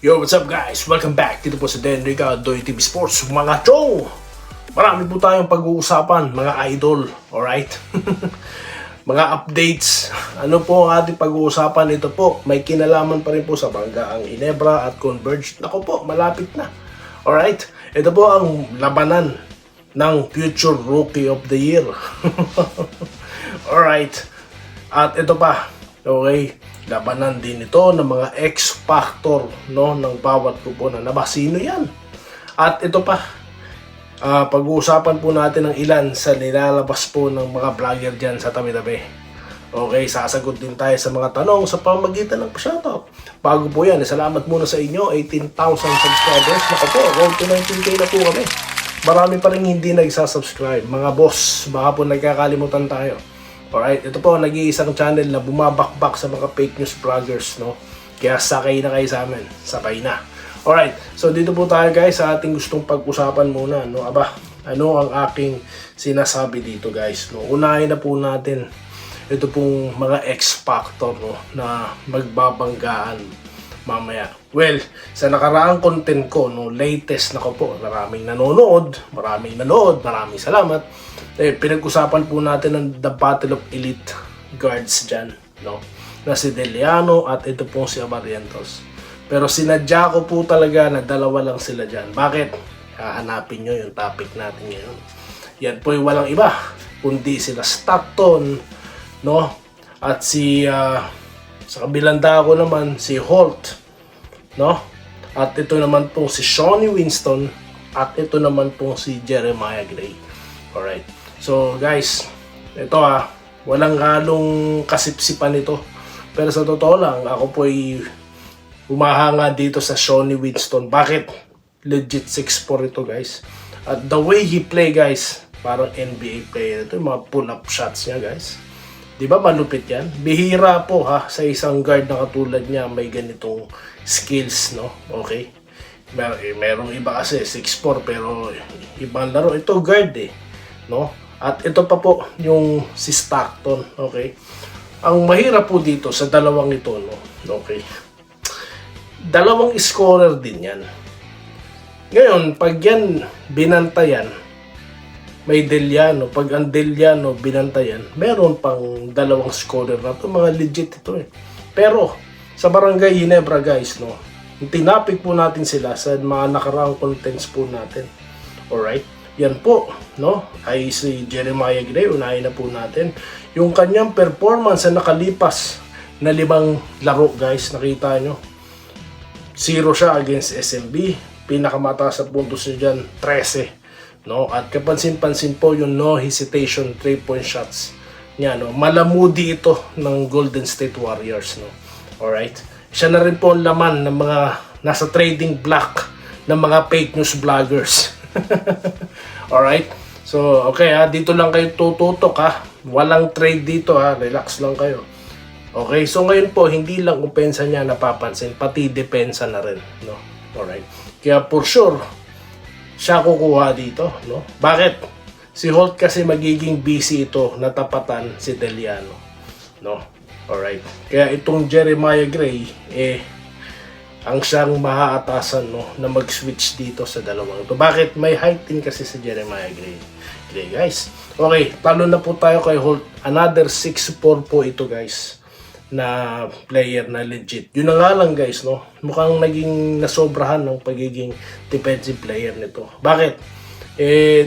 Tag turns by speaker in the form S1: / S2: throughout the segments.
S1: Yo, what's up guys? Welcome back dito po sa Denrica Doy TV Sports. Mga chow! Marami po tayong pag-uusapan, mga idol. Alright? Mga updates. Ano po ang ating pag-uusapan? Ito po, may kinalaman pa rin po sa Banggaang Ginebra at Converge. Nako po, malapit na. Alright? Ito po ang labanan ng Future Rookie of the Year. Alright? At ito pa, okay? Labanan din ito ng mga X-Factor, no, ng bawat grupo na naba. Sino yan? At ito pa, pag-uusapan po natin ng ilan sa nilalabas po ng mga vlogger dyan sa tabi-tabi. Okay, sasagot din tayo sa mga tanong sa pamamagitan ng shoutout. Bago po yan, salamat muna sa inyo, 18,000 subscribers. Naku po, road to 19K na po kami. Marami pa rin hindi nagsasubscribe. Mga boss, baka po nagkakalimutan tayo. Alright, ito po, nag-iisang channel na bumabakbak sa mga fake news vloggers, no? Kaya sakay na kayo sa amin, sabay na. Alright, so dito po tayo guys sa ating gustong pag-usapan muna, no? Aba, ano ang aking sinasabi dito guys, no? Unahin na po natin ito pong mga X-Factor, no? Na magbabanggaan mamaya. Well, sa nakaraang content ko, no, latest na ko po, maraming nanonood, maraming salamat. Pinag-usapan po natin ng The Battle of Elite Guards dyan, no, na si Deliano at ito pong si Abarientos. Pero sinadya ko po talaga na dalawa lang sila dyan. Bakit? Hahanapin nyo yung topic natin ngayon. Yan po yung walang iba, kundi sila Stockton, no, at si sa kabilang dako naman si Holt, no? At ito naman pong si Shawnee Winston at ito naman pong si Jeremiah Gray. Alright. So guys, ito walang halong kasipsipan ito. Pero sa totoo lang, ako po ay humahanga dito sa Shawnee Winston. Bakit? Legit 6'4 ito guys. At the way he play guys, parang NBA player ito. Yung mga pull-up shots niya guys. Di ba malupit yan? Bihira po sa isang guard na katulad niya may ganitong skills, no? Okay? Merong iba kasi 6'4 pero ibang laro. Ito guard no? At ito pa po yung si Stockton, okay? Ang mahirap po dito sa dalawang ito, no? Okay? Dalawang scorer din yan. Ngayon, pag yan binantayan, may Deliano. Pag ang Deliano binantayan, meron pang dalawang scorer na ito. Mga legit ito Pero, sa Barangay Ginebra guys, no, tinapik po natin sila sa mga nakaraang contents po natin. Alright? Yan po, no, ay si Jeremiah Gray. Unahin na po natin. Yung kanyang performance sa nakalipas na 5 laro guys, nakita nyo. 0 siya against SMB. Pinakamataas sa puntos niya dyan, 13. No, at kapansin-pansin po yung no hesitation 3-point shots niya, no. Malamudi ito ng Golden State Warriors, no. Alright. Siya na rin po ang laman ng mga nasa trading block ng mga fake news vloggers. Alright. So, okay dito lang kayo tututok Walang trade dito Relax lang kayo. Okay, so ngayon po hindi lang opensa niya napapansin, pati depensa na rin, no. Alright. Kaya for sure siya kukuha dito, no? Bakit? Si Holt kasi magiging busy ito natapatan si Deliano, no? Alright. Kaya itong Jeremiah Gray, ang siyang maaatasan, no, na mag-switch dito sa dalawang ito. Bakit? May height din kasi si Jeremiah Gray. Okay, guys. Okay, talo na po tayo kay Holt. Another 6'4 po ito, guys, na player na legit. Yun na nga lang guys, no? Mukhang naging nasobrahan ng pagiging defensive player nito. Bakit?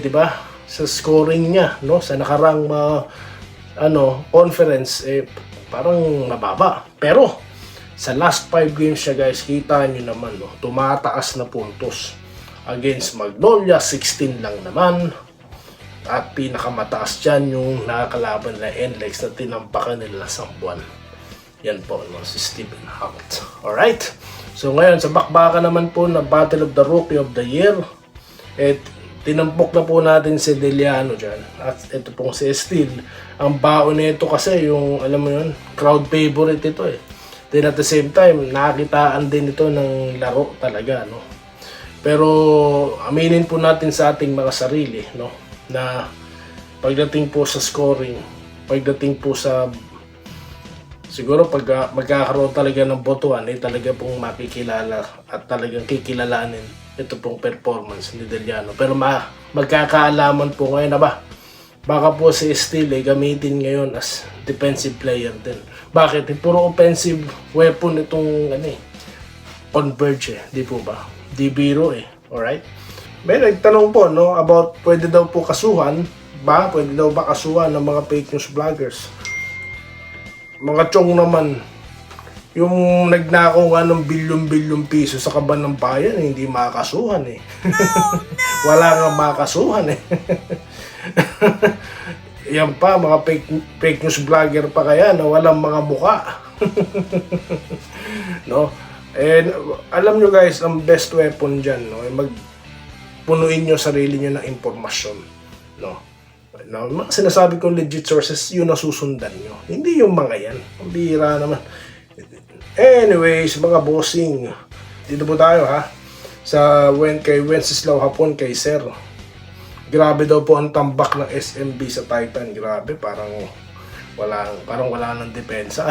S1: Di ba? Sa scoring niya, no? Sa nakarang conference, parang mababa. Pero sa last 5 games siya guys, kita niyo naman, no? Tumataas na puntos. Against Magnolia, 16 lang naman. At pinakamataas dyan yung nakakalaban na NLEX na tinampakan nila sa buwan. Yan po, no, si Stephen Holt. Alright? So ngayon, sa bakbakan naman po na Battle of the Rookie of the Year, tinampok na po natin si Deliano dyan. At ito pong si Steele. Ang baon nito kasi yung, alam mo yun, crowd favorite ito Then at the same time, nakitaan din ito ng laro talaga, no. Pero aminin po natin sa ating mga sarili, no, na pagdating po sa scoring, pagdating po sa Siguro pag magkakaroon talaga ng botohan, talaga pong makikilala at talagang kikilalanin ito pong performance ni Deliano. Pero magkakaalaman po ngayon na baka po si Steele gamitin ngayon as defensive player din. Bakit? Puro offensive weapon itong Converge di po ba? Di biro alright? May nagtanong po about pwede daw po kasuhan pwede daw ba kasuhan ng mga fake news vloggers? Mga chong naman, yung nagnakaw nga ng bilyon-bilyon piso sa kaban ng bayan, hindi makakasuhan Oh, no! Wala nga makakasuhan Yan pa, mga fake news vlogger pa kaya na walang mga muka. No? And alam nyo guys, ang best weapon dyan, punuin nyo sarili nyo ng impormasyon. No? Mga sinasabi kong legit sources, yun nasusundan nyo. Hindi yung mga yan. Ang bihira naman. Anyways, mga bossing, dito po tayo kay Wenceslao Hapon, kay Sir. Grabe daw po ang tambak ng SMB sa Titan. Grabe, parang wala nang depensa.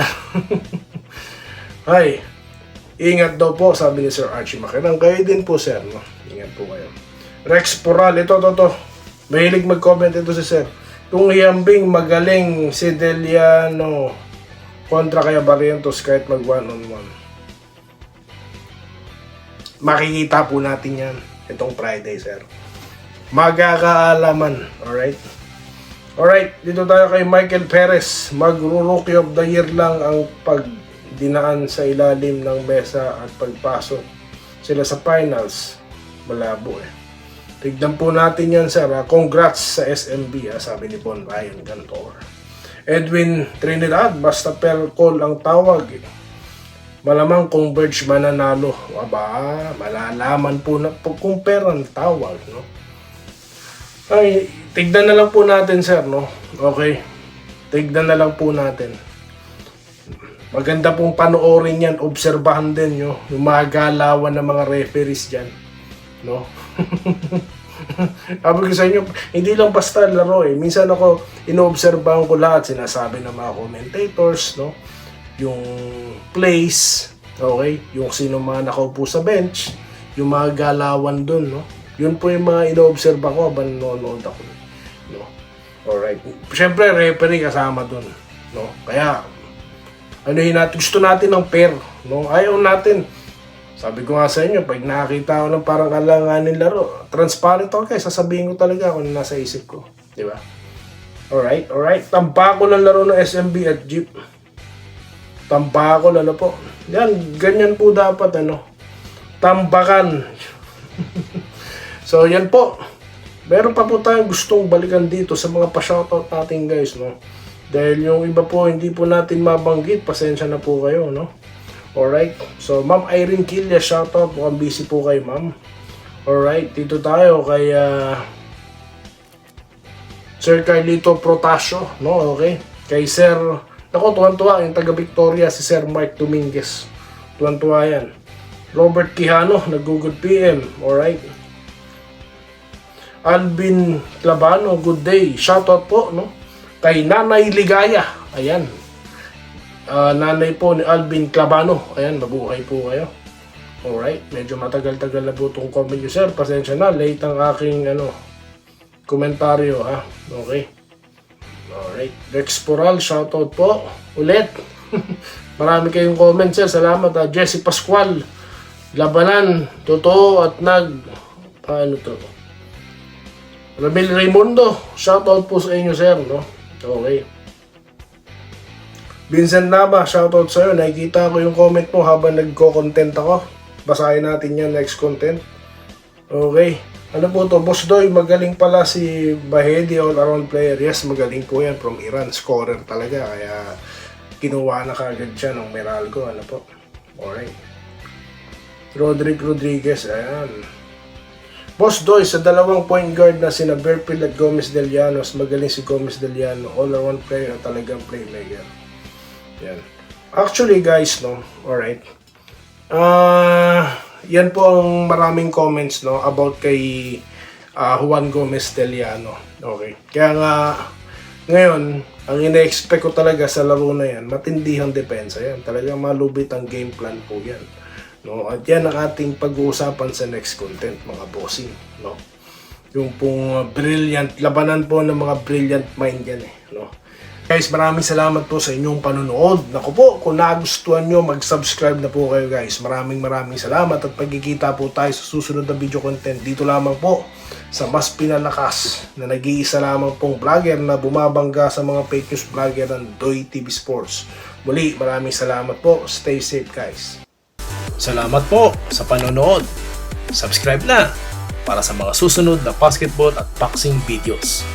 S1: Ay, ingat daw po, sabi ni Sir Archie Makinang. Kayo din po, Sir. No? Ingat po kayo. Rex Poral, ito. Mahilig mag-comment ito si Sir. Kung hiyambing magaling si Deliano kontra kaya Barrientos kahit mag one-on-one. Makikita po natin yan itong Friday, Sir. Magkakaalaman. Alright, dito tayo kay Michael Perez. Mag-rookie of the year lang ang pagdinaan sa ilalim ng mesa at pagpasok sila sa finals. Malabo Tignan po natin yan, Sir. Congrats sa SMB, sabi ni Bon Ryan Gantor. Edwin Trinidad, basta per call ang tawag. Malamang Converge mananalo. Malalaman po na kung per ang tawag. No? Ay, tignan na lang po natin, Sir. No? Okay. Tignan na lang po natin. Maganda pong panoorin yan. Obserbahan din yung mga galawan ng mga referees dyan. No? Sabi ko sa inyo, hindi lang basta laro Minsan ako, inoobserbahan ko lahat, sinasabi ng mga commentators, no? Yung plays, okay? Yung sino mga nakaupo sa bench, yung mga galawan dun, no? Yun po yung mga inoobserba ko habang nanonood ako, no? Alright. Siyempre, referee kasama dun, no? Kaya, gusto natin ng pair, no? Ayaw natin. Sabi ko nga sa inyo, pag nakakita ko ng parang alanganin laro, transparent ako sasabihin ko talaga kung nasa isip ko. Di ba? Alright. Tampako ng laro ng SMB at Jeep. Tampako po. Yan, ganyan po dapat tambakan. So, yan po. Meron pa po tayong gustong balikan dito sa mga pa-shoutout natin guys, no? Dahil yung iba po, hindi po natin mabanggit, pasensya na po kayo, no? Alright, so Ma'am Irene Kilya, shoutout. Mukhang busy po kayo, Ma'am. Alright, dito tayo kay Sir Carlito Protasio, no? Okay, kay Sir, tuwan-tuwa yung taga Victoria, si Sir Mark Dominguez. Tuwan-tuwa yan. Robert Quijano, nag-good PM. Alright. Alvin Clavano, good day. Shoutout po, no? Kay Nanay Ligaya. Ayan. Nanay po ni Alvin Clavano. Ayan, mabuhay po kayo. Alright, medyo matagal-tagal na po itong comment nyo, sir. Pasensya na, late ang aking komentaryo, ha. Okay. Alright, Rex Poral, shoutout po. Ulit. Marami kayong comment, sir. Salamat, ha. Jesse Pascual, labanan, totoo at paano to? Ramil Raimundo, shoutout po sa inyo, sir, no? Okay. Vincent Nava, shoutout sa'yo. Nakikita ko yung comment mo habang nagko-content ako. Basahin natin yan, next content. Okay. Ano po to? Boss Doy, magaling pala si Bahedi, all-around player. Yes, magaling po yan from Iran. Scorer talaga. Kaya kinuha na kagad siya ng Meralco. Ano po? Alright. Rodrick Rodriguez, ayan. Boss Doy, sa dalawang point guard na sina Berfield at Gomez Delianos, magaling si Gomez Deliano. All-around player at talagang playmaker. Yan. Actually guys, no, alright. Yan po ang maraming comments, no, about kay Juan Gomez Deliano. Okay. Kaya nga Ngayon, ang ina-expect ko talaga sa laro na yan, matindihang depensa yan. Talagang malubit ang game plan po yan. No? At yan ang ating pag-uusapan sa next content, mga bossing. No? Yung pong brilliant, labanan po ng mga brilliant mind yan eh. No? Guys, maraming salamat po sa inyong panonood. Naku po, kung nagustuhan nyo, mag-subscribe na po kayo guys. Maraming salamat at pagkikita po tayo sa susunod na video content. Dito lamang po sa mas pinalakas na nag-iisa lamang pong vlogger na bumabangga sa mga fake news vlogger ng Doy TV Sports. Muli, maraming salamat po. Stay safe guys. Salamat po sa panonood. Subscribe na para sa mga susunod na basketball at boxing videos.